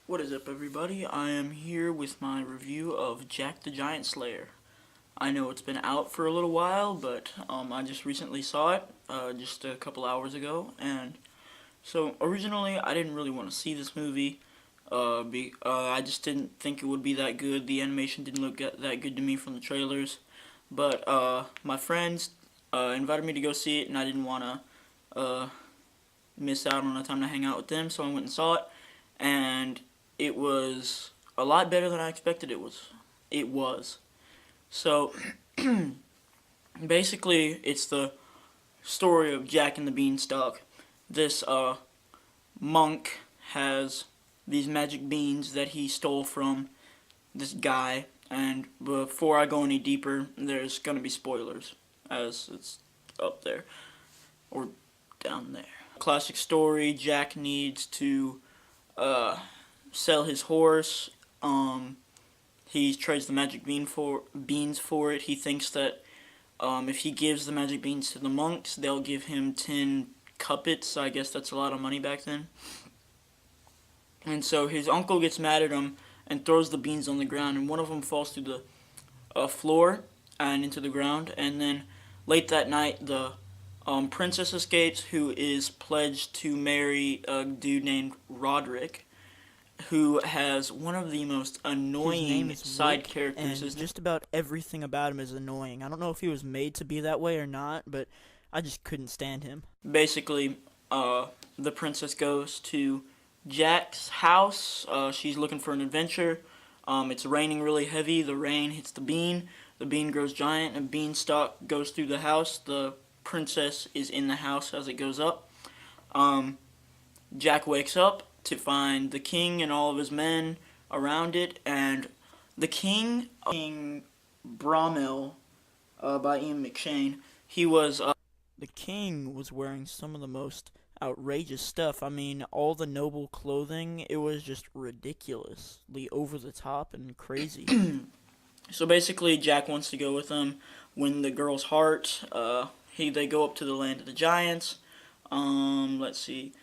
What is up, everybody? I am here with my review of Jack the Giant Slayer. I know it's been out for a little while, but I just recently saw it just a couple hours ago, and so originally I didn't really want to see this movie. I just didn't think it would be that good. The animation didn't look that good to me from the trailers, but my friends invited me to go see it, and I didn't want to miss out on a time to hang out with them, so I went and saw it, and it was a lot better than I expected it was. It was. So, basically, it's the story of Jack and the Beanstalk. This monk has these magic beans that he stole from this guy, and before I go any deeper, there's gonna be spoilers, as it's up there, or down there. Classic story, Jack needs to sell his horse. He trades the magic beans for it. He thinks that if he gives the magic beans to the monks, they'll give him 10 cuppets. I guess that's a lot of money back then. And so his uncle gets mad at him and throws the beans on the ground, and one of them falls through the floor and into the ground. And then late that night, the princess escapes, who is pledged to marry a dude named Roderick, who has one of the most annoying side characters. And just about everything about him is annoying. I don't know if he was made to be that way or not, but I just couldn't stand him. Basically, the princess goes to Jack's house. She's looking for an adventure. It's raining really heavy. The rain hits the bean. The bean grows giant, and Beanstalk goes through the house. The princess is in the house as it goes up. Jack wakes up to find the king and all of his men around it, and the king, King Bromell, by Ian McShane, The king was wearing some of the most outrageous stuff. I mean, all the noble clothing, it was just ridiculously over the top and crazy. So basically, Jack wants to go with them, win the girl's heart. They go up to the land of the giants. Let's see.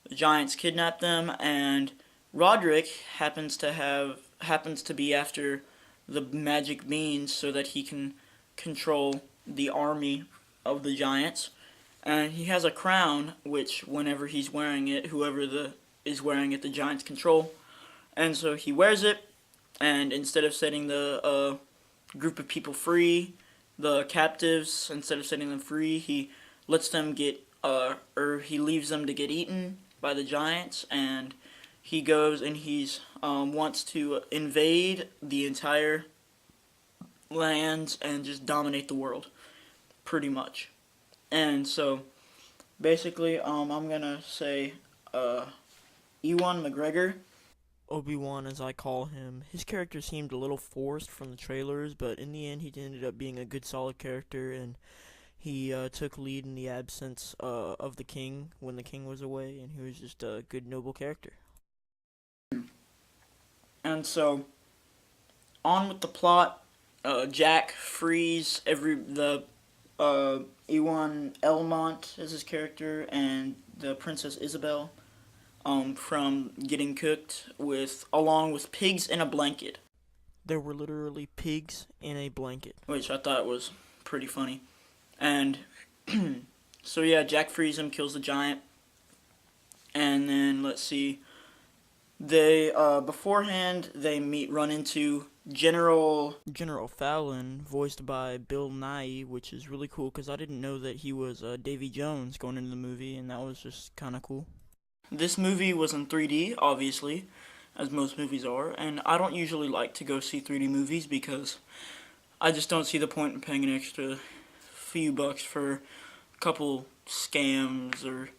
The giants kidnap them, and Roderick happens to be after the magic beans so that he can control the army of the giants. And he has a crown, which whenever he's wearing it, is wearing it, the giants control. And so he wears it, and instead of setting the group of people free, the captives, instead of setting them free, he lets them he leaves them to get eaten by the giants, and he goes and wants to invade the entire lands and just dominate the world, pretty much. And so, basically, I'm gonna say, Ewan McGregor. Obi-Wan, as I call him, his character seemed a little forced from the trailers, but in the end he ended up being a good solid character, and he took lead in the absence of the king when the king was away, and he was just a good, noble character. And so, on with the plot. Jack frees Ewan Elmont is his character, and the Princess Isabel, from getting cooked along with pigs in a blanket. There were literally pigs in a blanket, which I thought was pretty funny. And so yeah, Jack frees him, kills the giant, and then let's see. They beforehand they run into General Fallon, voiced by Bill Nighy, which is really cool because I didn't know that he was Davy Jones going into the movie, and that was just kind of cool. This movie was in 3D, obviously, as most movies are, and I don't usually like to go see 3D movies because I just don't see the point in paying an extra few bucks for a couple scams or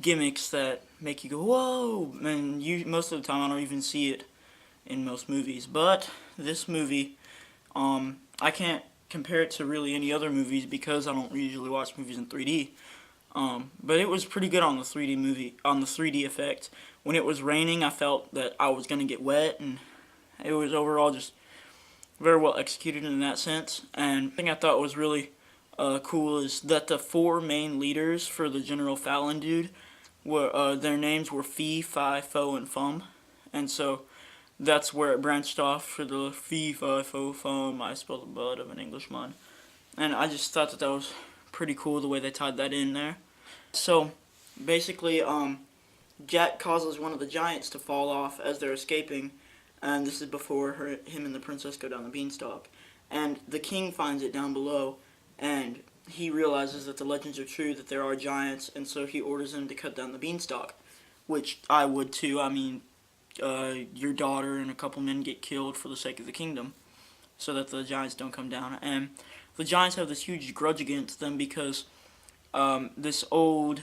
gimmicks that make you go, whoa, and most of the time I don't even see it in most movies. But this movie, I can't compare it to really any other movies because I don't usually watch movies in 3D. But it was pretty good on the 3D effect. When it was raining, I felt that I was going to get wet, and it was overall just very well executed in that sense. And the thing I thought was really cool is that the four main leaders for the General Fallon dude their names were Fee, Fi, Fo, and Fum. And so that's where it branched off for the fee fi fo fum. I spelled the blood of an Englishman, and I just thought that was pretty cool the way they tied that in there. So basically, Jack causes one of the giants to fall off as they're escaping, and this is before him and the princess go down the beanstalk. And the king finds it down below, and he realizes that the legends are true, that there are giants, and so he orders him to cut down the beanstalk, which I would too. I mean, your daughter and a couple men get killed for the sake of the kingdom, so that the giants don't come down. And the giants have this huge grudge against them because this old,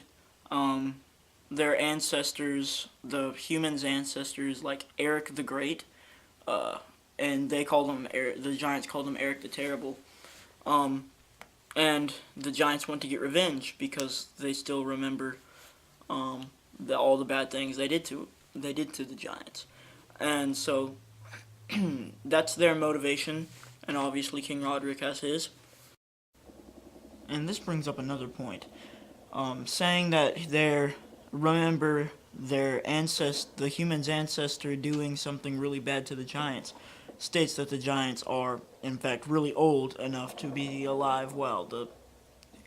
their ancestors, the humans' ancestors, like Eric the Great, and they called him the giants called him Eric the Terrible. And the giants want to get revenge because they still remember all the bad things they did to the giants, and so that's their motivation. And obviously, King Roderick has his. And this brings up another point, saying that they remember the human's ancestor doing something really bad to the giants, states that the giants are in fact really old enough to be alive while the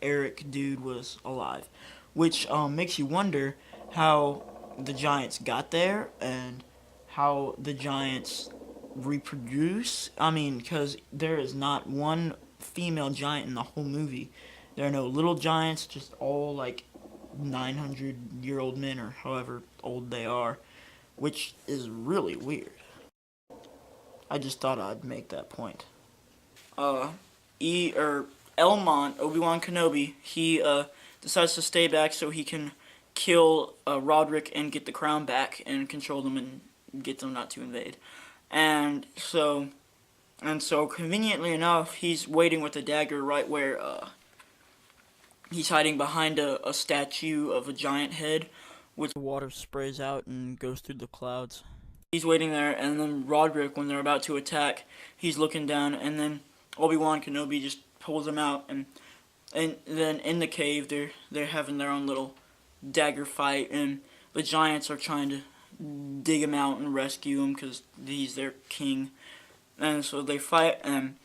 Eric dude was alive, which makes you wonder how the giants got there and how the giants reproduce. I mean, because there is not one female giant in the whole movie. There are no little giants, just all like 900-year-old men or however old they are, which is really weird. I just thought I'd make that point. Elmont, Obi-Wan Kenobi, he decides to stay back so he can kill Roderick and get the crown back and control them and get them not to invade. And so conveniently enough, he's waiting with a dagger right where he's hiding behind a statue of a giant head, which The water sprays out and goes through the clouds. he's waiting there, and then Roderick, when they're about to attack, he's looking down, and then Obi-Wan Kenobi just pulls him out, and then in the cave, they're having their own little dagger fight, and the giants are trying to dig him out and rescue him because he's their king. And so they fight, and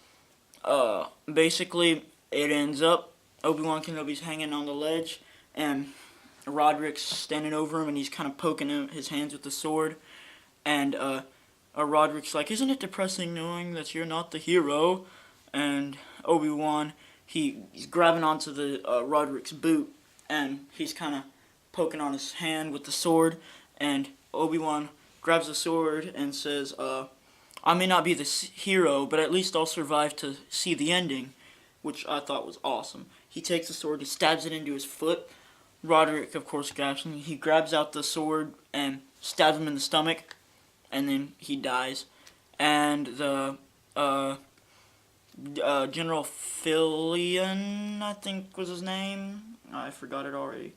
basically it ends up Obi-Wan Kenobi's hanging on the ledge, and Roderick's standing over him, and he's kind of poking his hands with the sword. And Roderick's like, "Isn't it depressing knowing that you're not the hero?" And Obi-Wan, he's grabbing onto the Roderick's boot, and he's kind of poking on his hand with the sword. And Obi-Wan grabs the sword and says, "I may not be the hero, but at least I'll survive to see the ending," which I thought was awesome. He takes the sword and stabs it into his foot. Roderick, of course, grabs him. He grabs out the sword and stabs him in the stomach, and then he dies. And the General Filion, I think was his name. I forgot it already.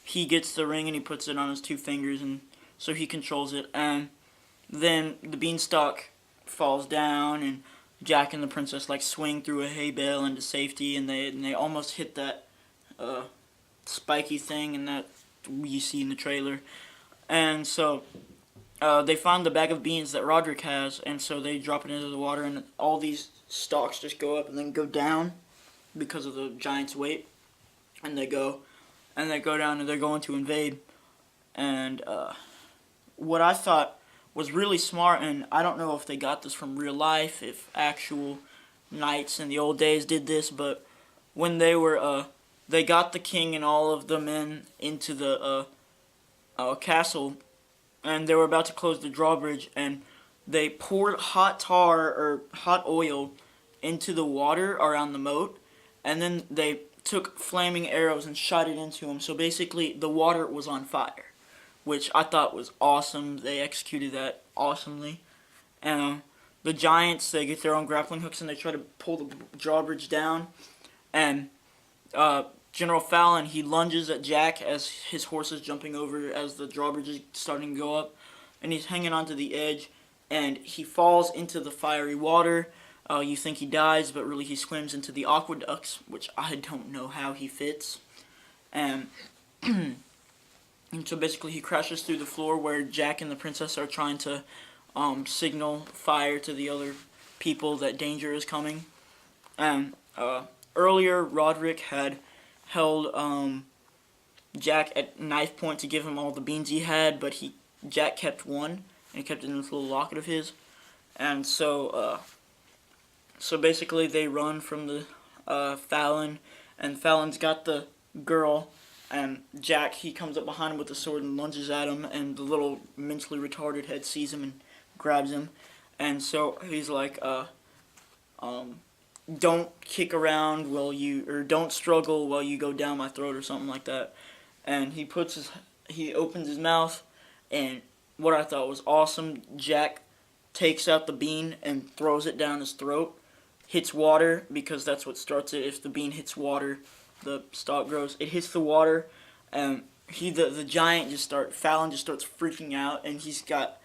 He gets the ring and he puts it on his 2 fingers, and so he controls it. And then the beanstalk falls down, and Jack and the princess like swing through a hay bale into safety, and they almost hit that spiky thing and that you see in the trailer. And so they find the bag of beans that Roderick has, and so they drop it into the water, and all these stalks just go up and then go down because of the giant's weight. And they go down, and they're going to invade. And what I thought was really smart, and I don't know if they got this from real life, if actual knights in the old days did this, but when they were they got the king and all of the men into the castle, and they were about to close the drawbridge, and they poured hot tar or hot oil into the water around the moat, and then they took flaming arrows and shot it into him. So basically the water was on fire, which I thought was awesome. They executed that awesomely. And the giants, they get their own grappling hooks and they try to pull the drawbridge down. And General Fallon, he lunges at Jack as his horse is jumping over as the drawbridge is starting to go up. And he's hanging onto the edge, and he falls into the fiery water. You think he dies, but really he swims into the aqueducts, which I don't know how he fits. And And so basically he crashes through the floor where Jack and the princess are trying to signal fire to the other people that danger is coming. And earlier, Roderick had held Jack at knife point to give him all the beans he had, but Jack kept one, and he kept it in this little locket of his. And so basically they run from the Fallon, and Fallon's got the girl, and Jack, he comes up behind him with the sword and lunges at him, and the little mentally retarded head sees him and grabs him. And so he's like, don't kick around or don't struggle while you go down my throat or something like that. And he opens his mouth, and what I thought was awesome, Jack takes out the bean and throws it down his throat, hits water, because that's what starts it. If the bean hits water, the stalk grows. It hits the water, and the giant Fallon just starts freaking out, and he's got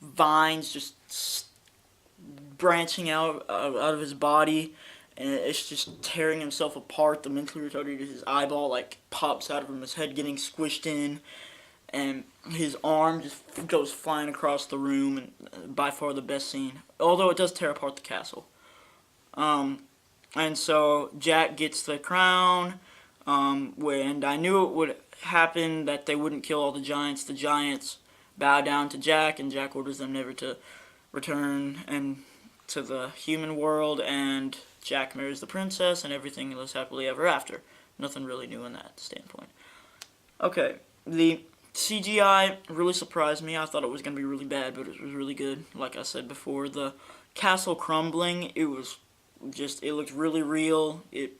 vines just branching out of his body, and it's just tearing himself apart. The mentally retarded, his eyeball like pops out of him, his head getting squished in, and his arm just goes flying across the room, and by far the best scene. Although it does tear apart the castle. And so Jack gets the crown, and I knew it would happen, that they wouldn't kill all the giants. The giants bow down to Jack, and Jack orders them never to return and to the human world, and Jack marries the princess, and everything lives happily ever after. Nothing really new in that standpoint. Okay, the CGI really surprised me. I thought it was going to be really bad, but it was really good. Like I said before, the castle crumbling, it looked really real. It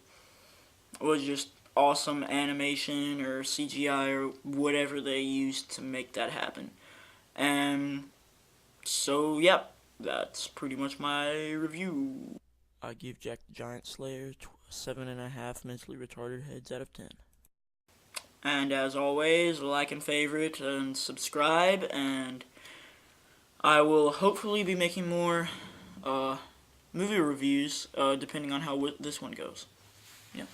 was just awesome animation or CGI or whatever they used to make that happen. And so, yep, that's pretty much my review. I give Jack the Giant Slayer 7.5 mentally retarded heads out of 10. And as always, like and favorite and subscribe, and I will hopefully be making more movie reviews depending on how this one goes. Yeah.